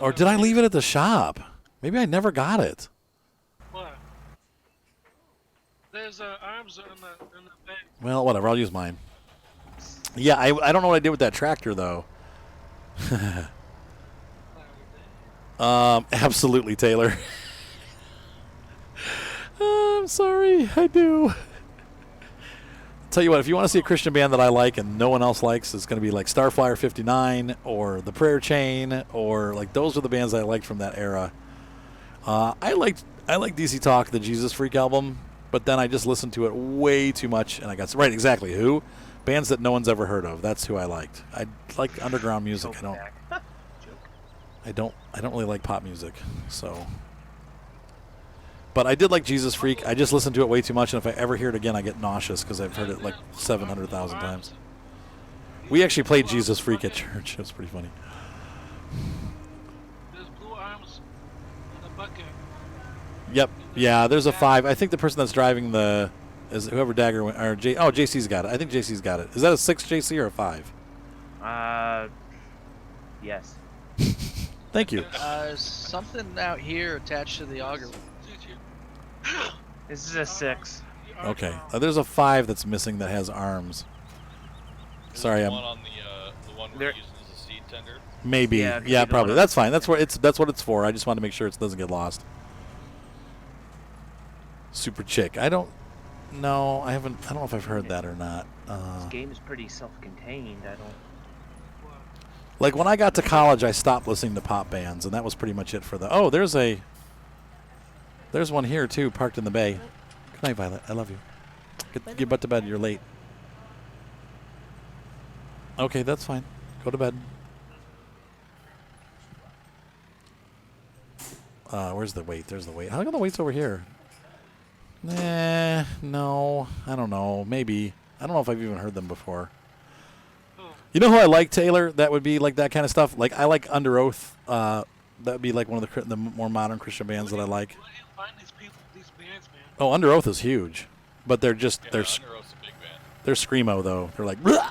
Or did I leave it at the shop? Maybe I never got it. What? There's arms in the bag. Well, whatever. I'll use mine. Yeah, I don't know what I did with that tractor though. Absolutely, Taylor. I'm sorry, I do. Tell you what, if you want to see a Christian band that I like and no one else likes, it's going to be like Starflyer 59 or The Prayer Chain, or like those are the bands I liked from that era. I like DC Talk, the Jesus Freak album, but then I just listened to it way too much, and I got right exactly who bands that no one's ever heard of. That's who I liked. I like underground music. I don't really like pop music, so. But I did like Jesus Freak. I just listened to it way too much, and if I ever hear it again, I get nauseous because I've heard it like 700,000 times. We actually played Jesus Freak at church. It was pretty funny. There's blue arms in the bucket. Yep. Yeah, there's a 5. I think the person that's driving is whoever Dagger went, or JC's got it. I think JC's got it. Is that a 6 JC or a 5? Yes. Thank you. Something out here attached to the auger. This is a 6. Okay. There's a 5 that's missing that has arms. Sorry, the I'm one on the one we're There- using as a seed tender. maybe. Yeah, it could Yeah, be the probably. one That's fine. That's what it's for. I just want to make sure it doesn't get lost. Super Chick. I don't know if I've heard that or not. This game is pretty self-contained. I don't. Like when I got to college, I stopped listening to pop bands, and that was pretty much it for the. Oh, there's one here too, parked in the bay. Good night, Violet. I love you. Get butt to bed. You're late. Okay, that's fine. Go to bed. Where's the weight? There's the weight. How come the weight's over here? No. I don't know. Maybe. I don't know if I've even heard them before. You know who I like, Taylor? That would be like that kind of stuff. Like I like Under Oath. That would be like one of the more modern Christian bands that I like. Where do you find these bands, man? Oh, Under Oath is huge, but they're Yeah, Under Oath's a big band. they're screamo though. They're like, "Rah!"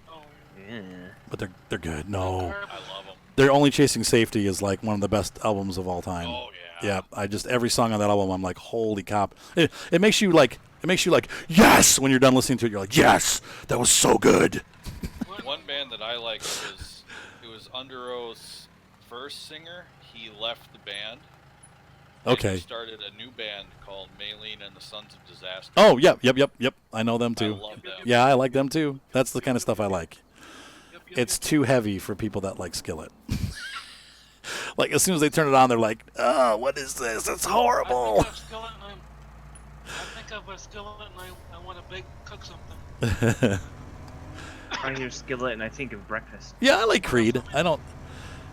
Oh, Yeah. But they're good. No, I love them. Their Only Chasing Safety is like one of the best albums of all time. Oh Yeah, I just every song on that album, I'm like, holy cop! It makes you like yes when you're done listening to it. You're like, yes, that was so good. One band that I liked was Under Oath's first singer. He left the band. And Okay. he started a new band called Maylene and the Sons of Disaster. Oh, yep. I know them I too. love them. Yeah, I like them too. That's the kind of stuff I like. Yep, yep, It's yep. too heavy for people that like Skillet. Like as soon as they turn it on, they're like, "Oh, what is this? It's horrible." I think of a skillet and I want to cook something. I hear Skillet and I think of breakfast. Yeah, I like Creed. I don't.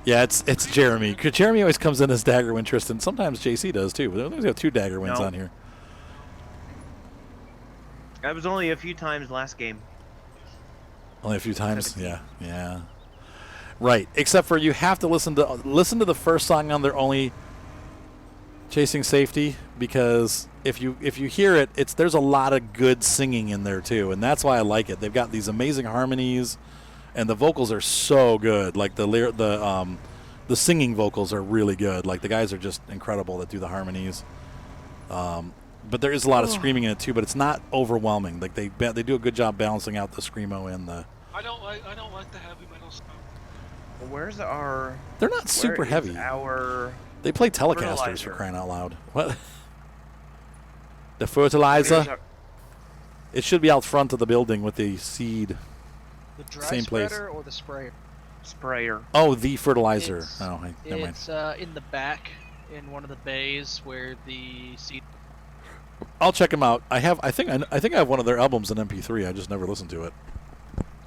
Yeah, it's Jeremy. Jeremy always comes in as Daggerwind Tristan. Sometimes JC does too. But we have 2 Daggerwinds No. on here. That was only a few times last game. Only a few times. Yeah. Right. Except for you have to listen to the first song on their Only Chasing Safety, because if you hear it, there's a lot of good singing in there too, and that's why I like it. They've got these amazing harmonies, and the vocals are so good. Like the singing vocals are really good. Like the guys are just incredible that do the harmonies. But there is a lot of screaming in it too, but it's not overwhelming. Like they do a good job balancing out the screamo and the. I don't like the heavy metal stuff. Well, where's our? They're not super where is heavy. Our They play Telecasters for fertilizer? crying out loud. What? The where's fertilizer? our- It should be out front of the building with the seed. The dry Same place. spreader or the sprayer? sprayer? Oh, the fertilizer. It's- Oh, never mind. It's in the back in one of the bays where the seed. I'll check them out. I think I have one of their albums in MP3. I just never listened to it.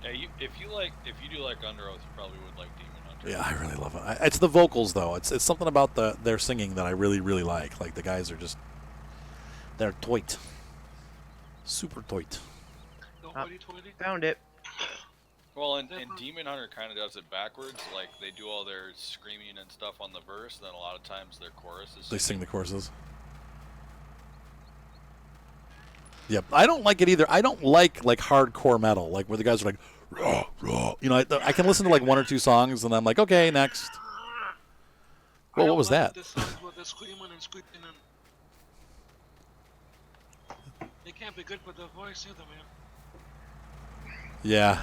Yeah, if you do like Under Oath, you probably would like Demon Hunter. Yeah, I really love it. It's the vocals though. It's something about their singing that I really really like. Like the guys are just they're toit, super toit. The Ah. hoity-toity. Found it. Well, and Demon Hunter kind of does it backwards. Like they do all their screaming and stuff on the verse, then a lot of times their chorus is. They sing the choruses. Yep, I don't like it either. I don't like hardcore metal, like where the guys are like, raw, raw. You know, I can listen to like 1 or 2 songs and I'm like, okay, next. I Well, don't what was like that? The songs with the screaming and squeaking and they can't be good for the voice either, man. Yeah.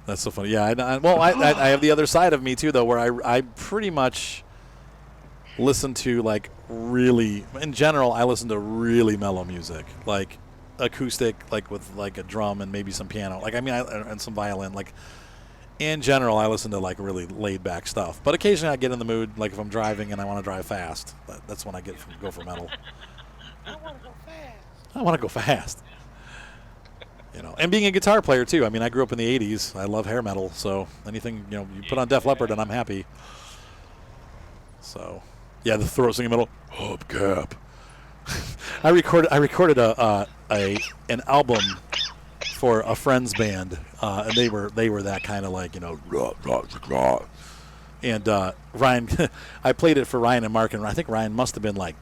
That's so funny. Yeah, I have the other side of me too, though, where I pretty much listen to like really, in general, I listen to really mellow music, like acoustic, like with like a drum and maybe some piano, like and some violin. Like in general, I listen to like really laid back stuff. But occasionally, I get in the mood, like if I'm driving and I want to drive fast. That's when I go for metal. I want to go fast. I want to go fast. You know, and being a guitar player too. I mean, I grew up in the '80s. I love hair metal, so anything you put on Def Leppard, and I'm happy. So, yeah, the throat singing metal, hubcap. I recorded an album for a friend's band, and they were that kind of like rah, rah, rah. And Ryan, I played it for Ryan and Mark, and I think Ryan must have been like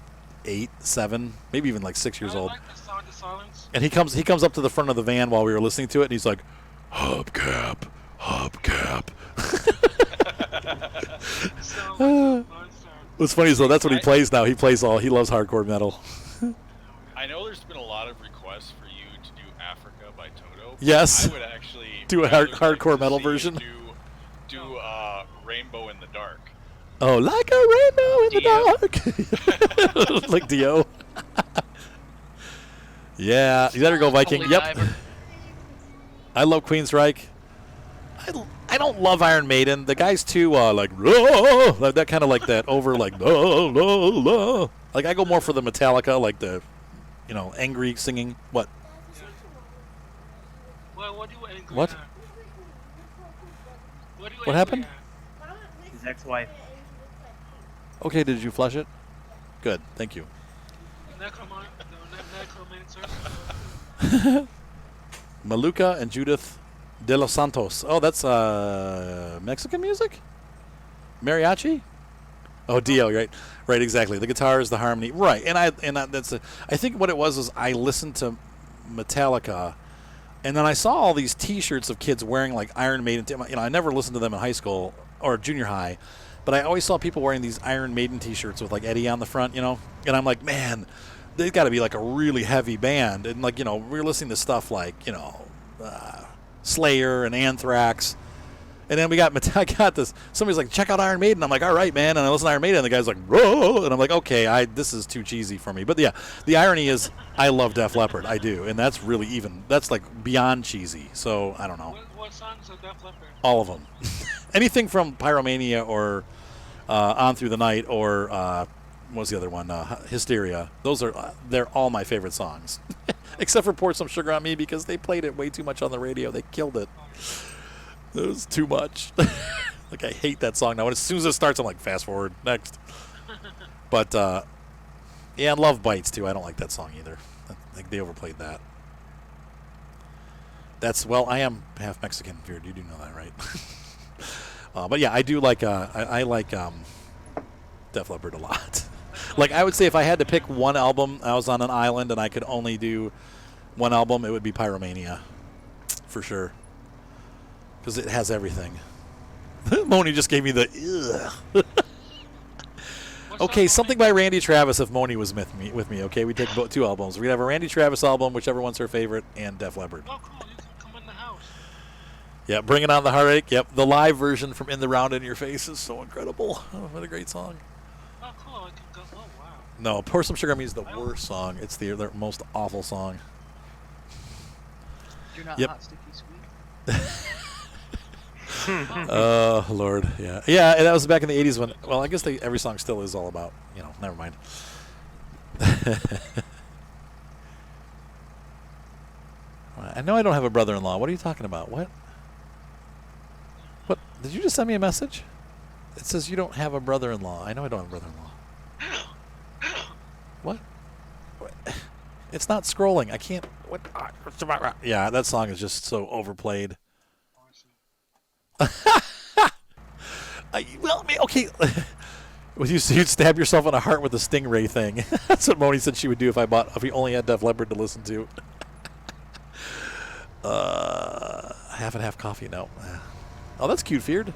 8, 7, maybe even like 6 years I old. like the sound of silence. And he comes up to the front of the van while we were listening to it, and he's like, hubcap, hubcap. Sound like a bird sound. What's funny is though that's what he plays now. He loves hardcore metal. I know there's been a lot of requests for you to do Africa by Toto. Yes. I would actually Do a rather hardcore like to metal see you version? Do Rainbow in the Dark. Oh, like a rainbow in the dark. Like Dio. Yeah, you better go Viking. Holy Yep. diver. I love Queensryche. I don't love Iron Maiden. The guys too like that kind of like that over like like I go more for the Metallica, like the angry singing. What? Well, what are you angry What? at? What, are you What angry happened? at? His ex-wife. Okay, did you flush it? Good, thank you. Necromancer. Maluka and Judith de los Santos. Oh, that's Mexican music? Mariachi? Oh, Dio, right? Right, exactly. The guitars, the harmony, right? And I think what it was is I listened to Metallica And then I saw all these T-shirts of kids wearing like Iron Maiden. I never listened to them in high school or junior high, but I always saw people wearing these Iron Maiden T-shirts with like Eddie on the front, And I'm like, man, they've got to be like a really heavy band. And like, we're listening to stuff like, Slayer and Anthrax. And then I got this. Somebody's like, check out Iron Maiden. I'm like, all right, man. And I listen to Iron Maiden, and the guy's like, whoa. And I'm like, okay, this is too cheesy for me. But yeah, the irony is, I love Def Leppard. I do, and that's really that's like beyond cheesy. So I don't know. What songs are Def Leppard? All of them. Anything from Pyromania or On Through the Night or what's the other one? Hysteria. They're all my favorite songs, except for Pour Some Sugar on Me because they played it way too much on the radio. They killed it. It was too much. Like, I hate that song now. And as soon as it starts, I'm like, fast forward, next. But, yeah, and Love Bites, too. I don't like that song either. I think they overplayed that. I am half Mexican, Feared. You do know that, right? But, yeah, I do like, I like Def Leppard a lot. Like, I would say if I had to pick one album, I was on an island and I could only do one album, it would be Pyromania. For sure. Because it has everything. Moni just gave me the ugh. Okay, something by Randy Travis if Moni was with me. Okay, we take two albums. We'd have a Randy Travis album, whichever one's her favorite, and Def Leppard. Oh, cool. You can come in the house. Yeah, Bringing On the Heartache. Yep, the live version from In the Round in Your Face is so incredible. Oh, what a great song. Oh, cool. I can go. Oh, wow. No, Pour Some Sugar on Me is the worst song. It's their most awful song. You're not Yep. hot, sticky, sweet. Oh, Lord, yeah. Yeah, and that was back in the 80s when, well, I guess every song still is all about, never mind. I know I don't have a brother-in-law. What are you talking about? What? What? Did you just send me a message? It says you don't have a brother-in-law. I know I don't have a brother-in-law. What? It's not scrolling. I can't. What? Yeah, that song is just so overplayed. Okay. Well, you'd stab yourself in the heart with the Stingray thing. That's what Moni said she would do if we only had Def Leppard to listen to. Half and half coffee. No. Oh, that's cute, Feared.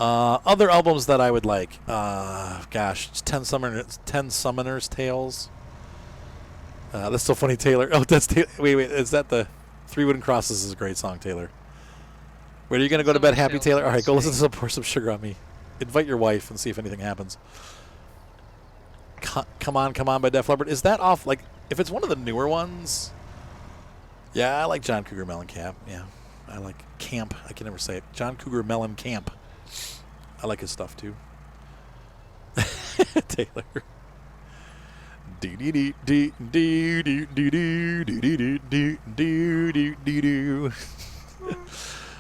Other albums that I would like. Gosh, 10 Summoner's Tales. That's so funny, Taylor. Oh, that's wait. Is that the Three Wooden Crosses? Is a great song, Taylor. Where are you going to go to bed happy, Taylor? All right, go listen to Pour Some Sugar on Me. Invite your wife and see if anything happens. Come On by Def Leppard. Is that off, like, if it's one of the newer ones? Yeah, I like John Cougar Mellencamp. Yeah, I like Camp. I can never say it. John Cougar Mellencamp. I like his stuff, too. Taylor.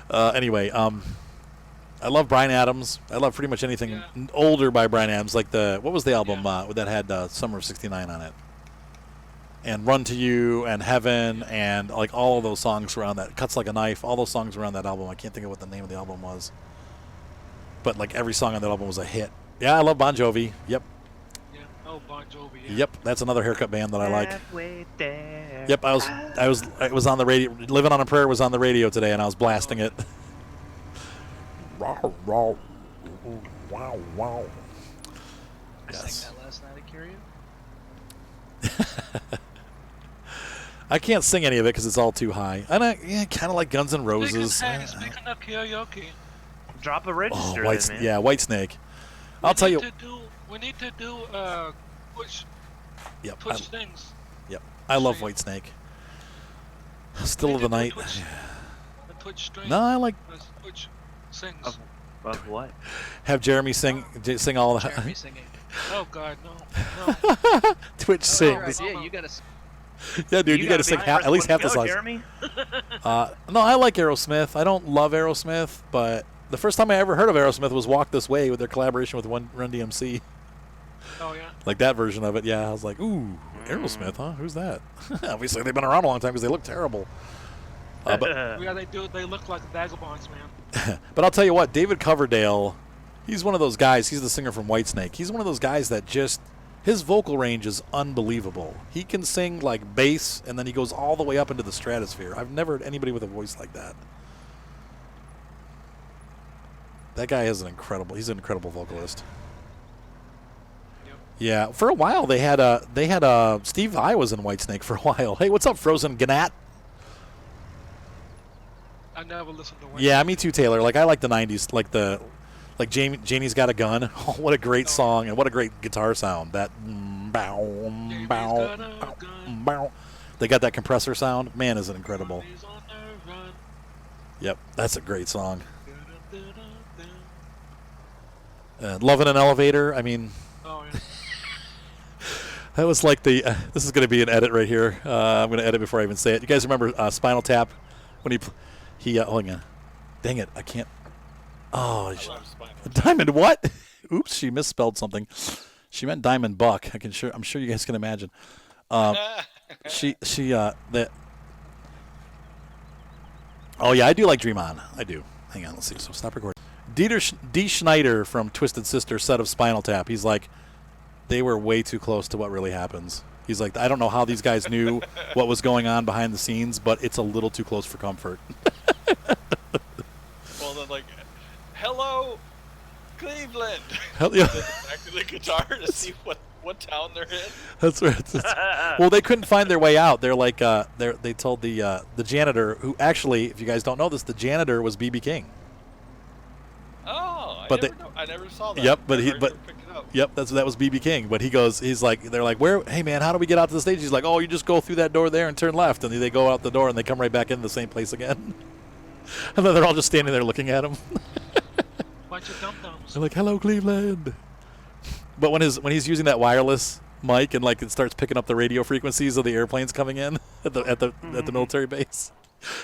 Anyway, I love Bryan Adams. I love pretty much anything older by Bryan Adams, like what was the album that had Summer of '69 on it, and Run to You and Heaven, and like all of those songs were on that. Cuts Like a Knife. All those songs were on that album. I can't think of what the name of the album was, but like every song on that album was a hit. Yeah, I love Bon Jovi. Yep. Yeah. Oh, Bon Jovi. Yeah. Yep, that's another haircut band that I like. Halfway there. Yep, I was on the radio. Living on a Prayer was on the radio today, and I was blasting it. Wow, wow, wow, wow. I sang that last night at karaoke. I can't sing any of it because it's all too high. And I kind of like Guns N' Roses. Speaking of karaoke. Drop a register, White, man. yeah, Whitesnake. I'll tell you. We need to do push. Yep. Push things. Yep. I love Whitesnake. Still of the Night. The Twitch stream. No, I like. Twitch sings. Of what? Have Jeremy sing all the. Jeremy singing. Oh God, no. Twitch sings. Yeah, you gotta. Yeah, dude, you got to sing at least half the songs. Jeremy? No, I like Aerosmith. I don't love Aerosmith, but the first time I ever heard of Aerosmith was Walk This Way with their collaboration with Run DMC. Oh yeah. Like that version of it, yeah. I was like, ooh, Aerosmith, huh? Who's that? Obviously, they've been around a long time because they look terrible. But Yeah, they do. They look like vagabonds, man. but I'll tell you what, David Coverdale, he's one of those guys. He's the singer from Whitesnake. He's one of those guys that just His vocal range is unbelievable. He can sing like bass, and then he goes all the way up into the stratosphere. I've never heard anybody with a voice like that. That guy is he's an incredible vocalist. Yep. Yeah, for a while they had Steve Vai was in Whitesnake for a while. Hey, what's up, Frozen Gnat? I never listened to. Yeah, me too, Taylor. Like I like the '90s, like Janie's Got a Gun. Oh, what a great song and what a great guitar sound. That bow, Jamie's bow, got a bow, gun. bow. They got that compressor sound. Man, is it incredible. He's on the run. Yep, that's a great song. Da-da-da-da-da. Love in an Elevator. I mean, Oh yeah. that was like the. This is going to be an edit right here. I'm going to edit before I even say it. You guys remember Spinal Tap when he hold on. Dang it, I can't. Oh, Diamond what? Oops, she misspelled something. She meant Diamond Buck. I'm sure you guys can imagine. That. Oh yeah, I do like Dream On. I do. Hang on, let's see. So stop recording. D. Schneider from Twisted Sister said of Spinal Tap, he's like, they were way too close to what really happens. He's like, I don't know how these guys knew what was going on behind the scenes, but it's a little too close for comfort. Well, then, like, hello, Cleveland. Hell yeah. Back to the guitar to see what town they're in. That's right. Well, they couldn't find their way out. They're like, they told the janitor, who actually, if you guys don't know this, the janitor was B.B. King. Oh, But I never saw that. Yep, but I he- never but- picked it up. Yep, that was B.B. King. But they're like, where? Hey man, how do we get out to the stage? He's like, oh, you just go through that door there and turn left, and they go out the door and they come right back in the same place again. And then they're all just standing there looking at him. Bunch of dum-dums. They're like, hello, Cleveland. But when he's using that wireless mic and like it starts picking up the radio frequencies of the airplanes coming in at the military base,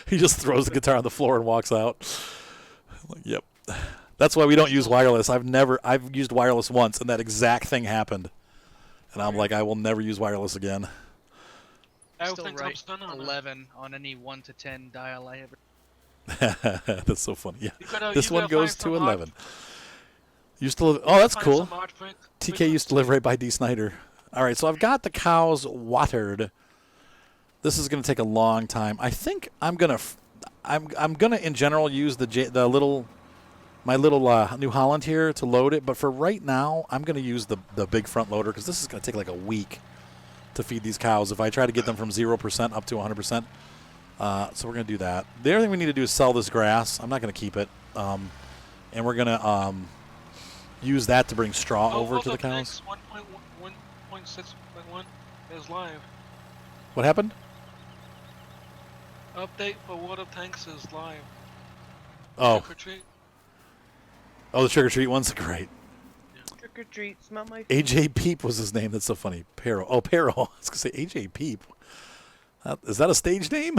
he just throws the guitar on the floor and walks out. I'm like, yep. That's why we don't use wireless. I've used wireless once and that exact thing happened. And I'm like, I will never use wireless again. Still Everything write comes down on 11 on any 1 to 10 dial I ever. That's so funny. Yeah. You This one gotta goes find to some 11. Used to live. Oh, that's find cool. some odd TK used to live right by D. Snyder. All right, so I've got the cows watered. This is going to take a long time. I think I'm gonna in general use my little New Holland here to load it. But for right now, I'm gonna use the big front loader because this is gonna take like a week to feed these cows if I try to get them from 0% up to 100%. So we're gonna do that. The other thing we need to do is sell this grass. I'm not gonna keep it, and we're gonna use that to bring straw over to the cows. 1.6.1 is live. What happened? Update for water tanks is live. Oh, Trick or treat. the trick or treat one's great. Trick or treat, smell my. AJ Peep was his name. That's so funny. Pero. Oh, Pero. I was gonna say AJ Peep. Is that a stage name?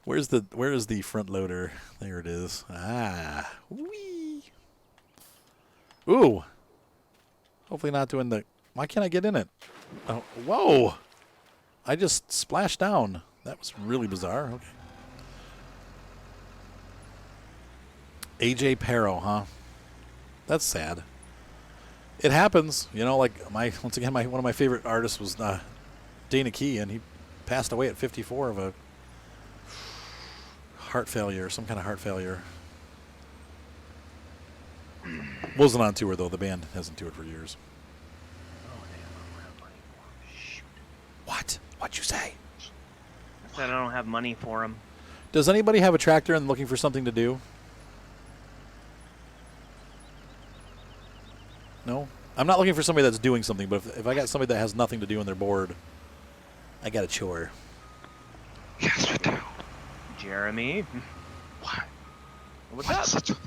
Where is the front loader? There it is. Ah, wee. Ooh. Hopefully not doing the. Why can't I get in it? Oh, whoa! I just splashed down. That was really bizarre. Okay. AJ Pero, huh? That's sad. It happens, you know. Like one of my favorite artists was Dana Key, and he passed away at 54 of a heart failure, some kind of heart failure. Wasn't on tour though. The band hasn't toured for years. Oh, they don't have money for 'em. Shoot. What? What'd you say? I said I don't have money for them. Does anybody have a tractor and looking for something to do? No? I'm not looking for somebody that's doing something, but if I got somebody that has nothing to do and they're bored, I got a chore. Yes, we do. Jeremy. What? What's What up? is the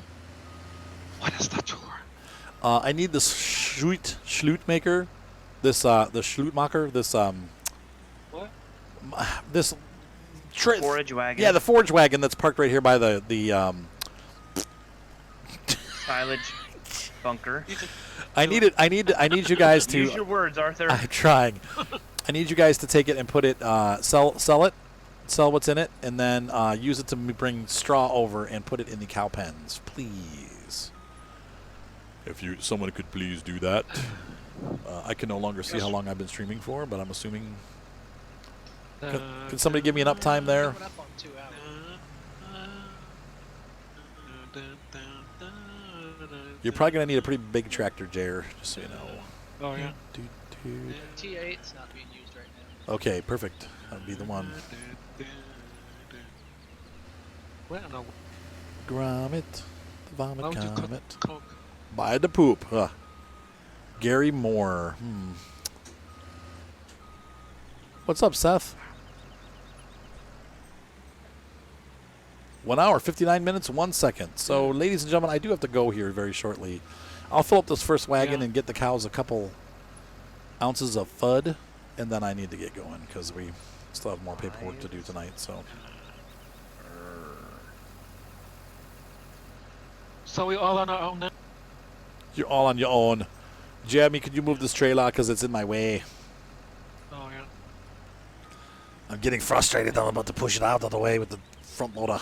What is the chore? I need this Schlut maker, the Schlutmacher, What? this Forage wagon. Yeah, the forage wagon that's parked right here by the silage bunker. I need you guys to Use your words, Arthur. I'm trying. I need you guys to take it and put it sell what's in it, and then use it to bring straw over and put it in the cow pens, please. If someone could please do that. I can no longer see Yes. how long I've been streaming for, but I'm assuming. Uh, Can somebody give me an uptime there? Coming up on 2 hours. You're probably gonna need a pretty big tractor, Jair, just so you know. Oh yeah. T8's not being used right now. Okay, perfect. That'd be the one. Where in the Grommet, the vomit why would you comet. cook? By the poop. Gary Moore. What's up, Seth? 1 hour, 59 minutes, 1 second. So, ladies and gentlemen, I do have to go here very shortly. I'll fill up this first wagon and get the cows a couple ounces of FUD, and then I need to get going because we still have more paperwork to do tonight. So, So we all on our own now. you're all on your own. Jeremy, could you move this trailer because it's in my way? Oh yeah. I'm getting frustrated. I'm about to push it out of the way with the front loader.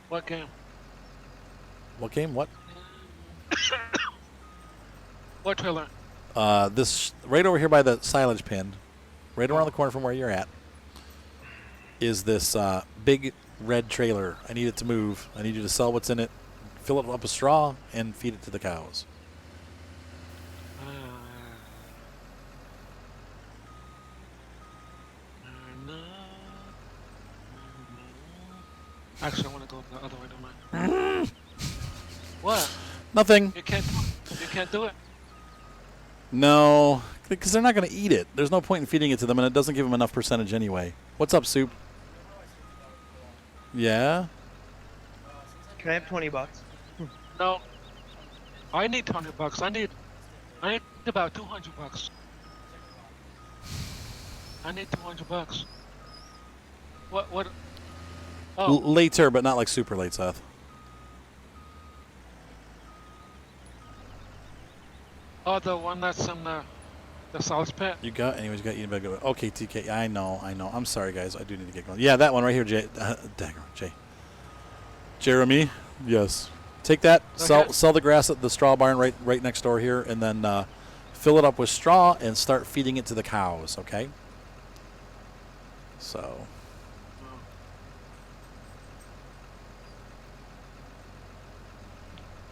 What game? What game? What? What trailer? This right over here by the silage pen, right around the corner from where you're at, is this big red trailer. I need it to move. I need you to sell what's in it, fill it up with straw, and feed it to the cows. Actually, I want to go the other way. Don't mind. What? Nothing. You can't. You can't do it. No, because they're not going to eat it. There's no point in feeding it to them, and it doesn't give them enough percentage anyway. What's up, Soup? Yeah? Can I have 20 bucks? No. I need $20. I need about $200. I need $200. What? Oh. Later, but not like super late, Seth. Oh, the one that's in the sauce pit. You got, anyways, you got eaten by good. Okay, TK. I know. I'm sorry, guys. I do need to get going. Yeah, that one right here, Jay. Dagger, Jay. Jeremy. Yes. Take that. Okay. Sell the grass at the straw barn right next door here, and then fill it up with straw and start feeding it to the cows. Okay. So.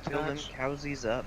Fill them cowsies up.